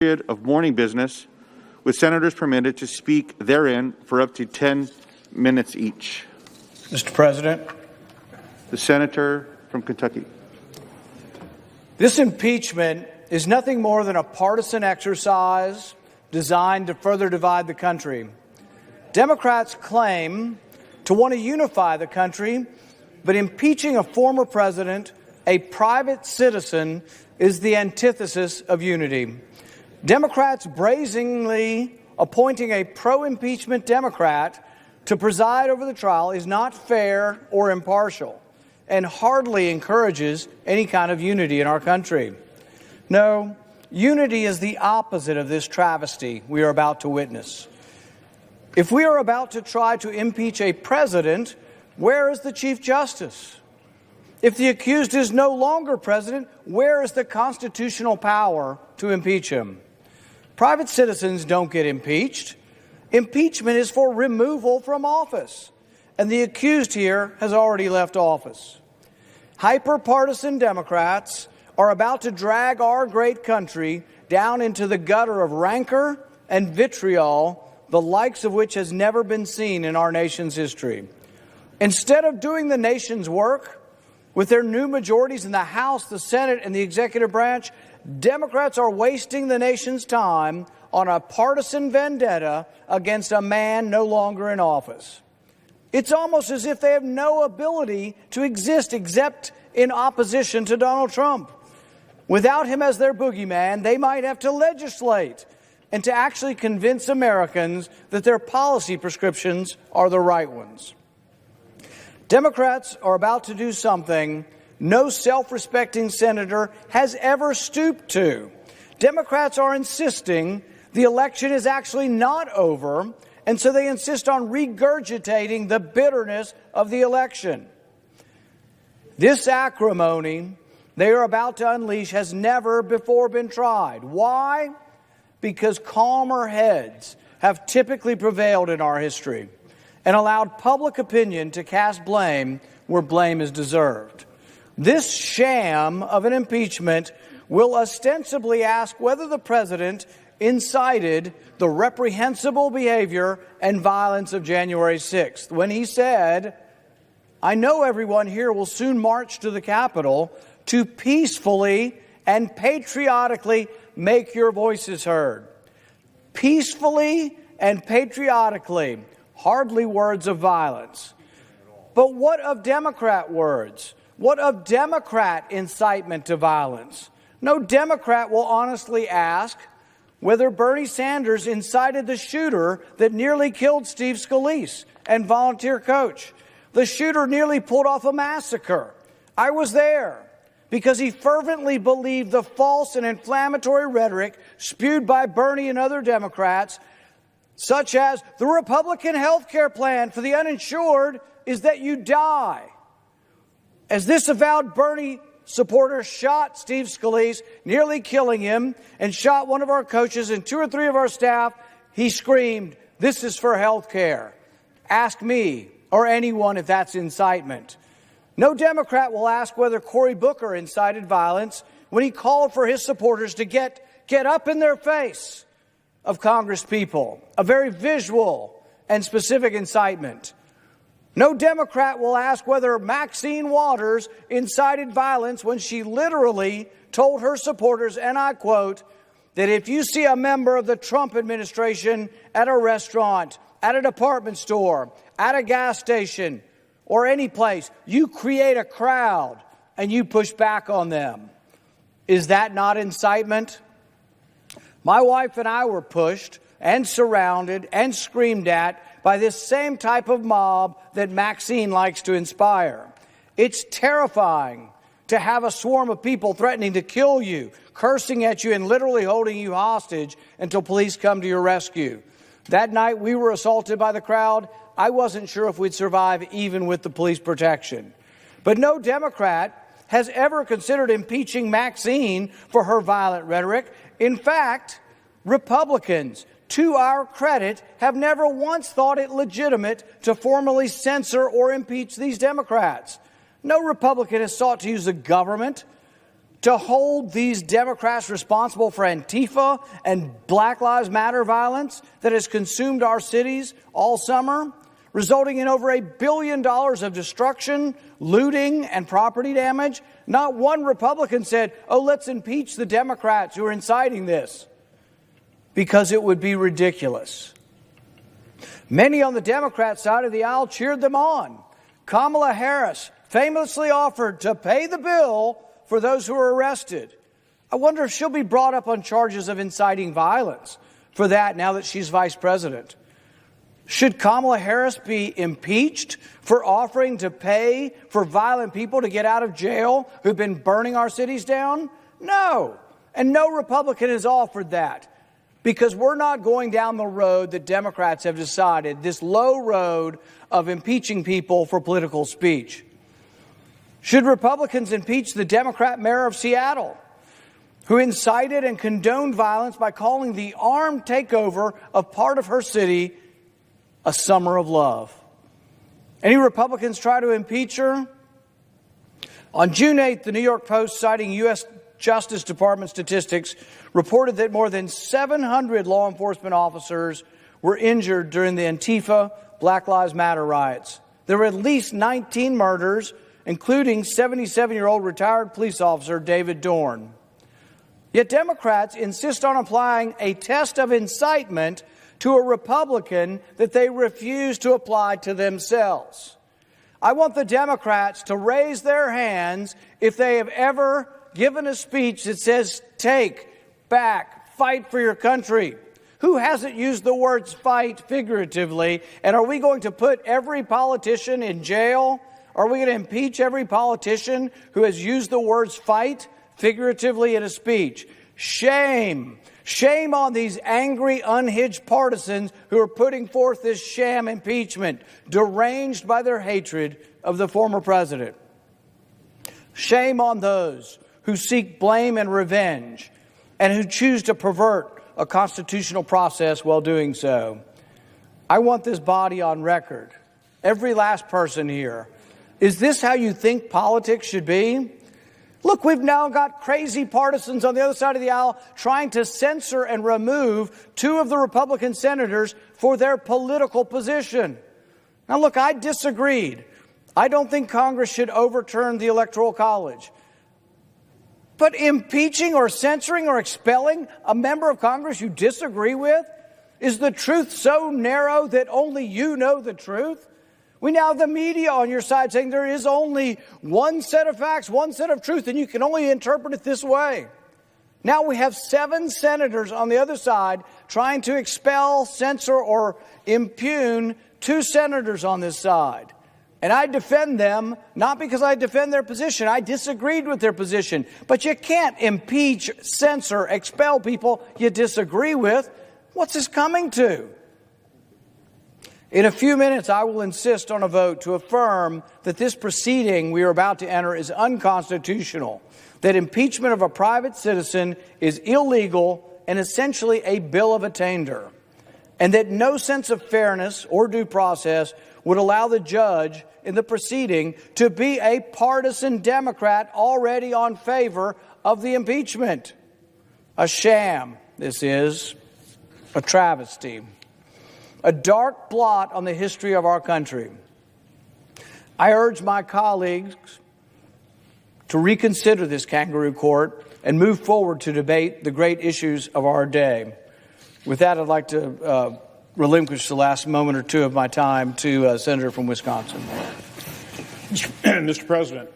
period of morning business, with senators permitted to speak therein for up to 10 minutes each. Mr. President. The senator from Kentucky. This impeachment is nothing more than a partisan exercise designed to further divide the country. Democrats claim to want to unify the country, but impeaching a former president, a private citizen, is the antithesis of unity. Democrats brazenly appointing a pro-impeachment Democrat to preside over the trial is not fair or impartial, and hardly encourages any kind of unity in our country. No, unity is the opposite of this travesty we are about to witness. If we are about to try to impeach a president, where is the Chief Justice? If the accused is no longer president, where is the constitutional power to impeach him? Private citizens don't get impeached. Impeachment is for removal from office, and the accused here has already left office. Hyper-partisan Democrats are about to drag our great country down into the gutter of rancor and vitriol, the likes of which has never been seen in our nation's history. Instead of doing the nation's work with their new majorities in the House, the Senate, and the executive branch, Democrats are wasting the nation's time on a partisan vendetta against a man no longer in office. It's almost as if they have no ability to exist except in opposition to Donald Trump. Without him as their boogeyman, they might have to legislate and to actually convince Americans that their policy prescriptions are the right ones. Democrats are about to do something no self-respecting senator has ever stooped to. Democrats are insisting the election is actually not over, and so they insist on regurgitating the bitterness of the election. This acrimony they are about to unleash has never before been tried. Why? Because calmer heads have typically prevailed in our history and allowed public opinion to cast blame where blame is deserved. This sham of an impeachment will ostensibly ask whether the president incited the reprehensible behavior and violence of January 6th when he said, "I know everyone here will soon march to the Capitol to peacefully and patriotically make your voices heard." Peacefully and patriotically, hardly words of violence. But what of Democrat words? What of Democrat incitement to violence? No Democrat will honestly ask whether Bernie Sanders incited the shooter that nearly killed Steve Scalise and volunteer coach. The shooter nearly pulled off a massacre. I was there because he fervently believed the false and inflammatory rhetoric spewed by Bernie and other Democrats, such as the Republican health care plan for the uninsured is that you die. As this avowed Bernie supporter shot Steve Scalise, nearly killing him, and shot one of our coaches and 2 or 3 of our staff, he screamed, "This is for health care. Ask me or anyone if that's incitement." No Democrat will ask whether Cory Booker incited violence when he called for his supporters to get up in their face of Congress people, a very visual and specific incitement. No Democrat will ask whether Maxine Waters incited violence when she literally told her supporters, and I quote, that if you see a member of the Trump administration at a restaurant, at a department store, at a gas station, or any place, you create a crowd and you push back on them. Is that not incitement? My wife and I were pushed and surrounded and screamed at by this same type of mob that Maxine likes to inspire. It's terrifying to have a swarm of people threatening to kill you, cursing at you, and literally holding you hostage until police come to your rescue. That night we were assaulted by the crowd. I wasn't sure if we'd survive even with the police protection. But no Democrat has ever considered impeaching Maxine for her violent rhetoric. In fact, Republicans, to our credit, have never once thought it legitimate to formally censor or impeach these Democrats. No Republican has sought to use the government to hold these Democrats responsible for Antifa and Black Lives Matter violence that has consumed our cities all summer, resulting in over $1 billion of destruction, looting, and property damage? Not one Republican said, oh, let's impeach the Democrats who are inciting this, because it would be ridiculous. Many on the Democrat side of the aisle cheered them on. Kamala Harris famously offered to pay the bill for those who are arrested. I wonder if she'll be brought up on charges of inciting violence for that now that she's vice president. Should Kamala Harris be impeached for offering to pay for violent people to get out of jail who've been burning our cities down? No. And no Republican has offered that, because we're not going down the road that Democrats have decided, this low road of impeaching people for political speech. Should Republicans impeach the Democrat mayor of Seattle, who incited and condoned violence by calling the armed takeover of part of her city a summer of love? Any Republicans try to impeach her? On June 8th, the New York Post, citing U.S. Justice Department statistics, reported that more than 700 law enforcement officers were injured during the Antifa Black Lives Matter riots. There were at least 19 murders, including 77-year-old retired police officer David Dorn. Yet Democrats insist on applying a test of incitement to a Republican that they refuse to apply to themselves. I want the Democrats to raise their hands if they have ever given a speech that says, take, back, fight for your country. Who hasn't used the words fight figuratively? And are we going to put every politician in jail? Are we going to impeach every politician who has used the words fight figuratively in a speech? Shame. Shame on these angry, unhinged partisans who are putting forth this sham impeachment, deranged by their hatred of the former president. Shame on those who seek blame and revenge and who choose to pervert a constitutional process while doing so. I want this body on record, every last person here. Is this how you think politics should be? Look, we've now got crazy partisans on the other side of the aisle trying to censor and remove two of the Republican senators for their political position. Now, look, I disagreed. I don't think Congress should overturn the Electoral College. But impeaching or censoring or expelling a member of Congress you disagree with? Is the truth so narrow that only you know the truth? We now have the media on your side saying there is only one set of facts, one set of truth, and you can only interpret it this way. Now we have 7 senators on the other side trying to expel, censor, or impugn 2 senators on this side. And I defend them, not because I defend their position. I disagreed with their position. But you can't impeach, censor, expel people you disagree with. What's this coming to? In a few minutes, I will insist on a vote to affirm that this proceeding we are about to enter is unconstitutional, that impeachment of a private citizen is illegal and essentially a bill of attainder, and that no sense of fairness or due process would allow the judge in the proceeding to be a partisan Democrat already on favor of the impeachment. A sham, this is, a travesty. A dark blot on the history of our country. I urge my colleagues to reconsider this kangaroo court and move forward to debate the great issues of our day. With that, I'd like to relinquish the last moment or two of my time to a senator from Wisconsin. Mr. President,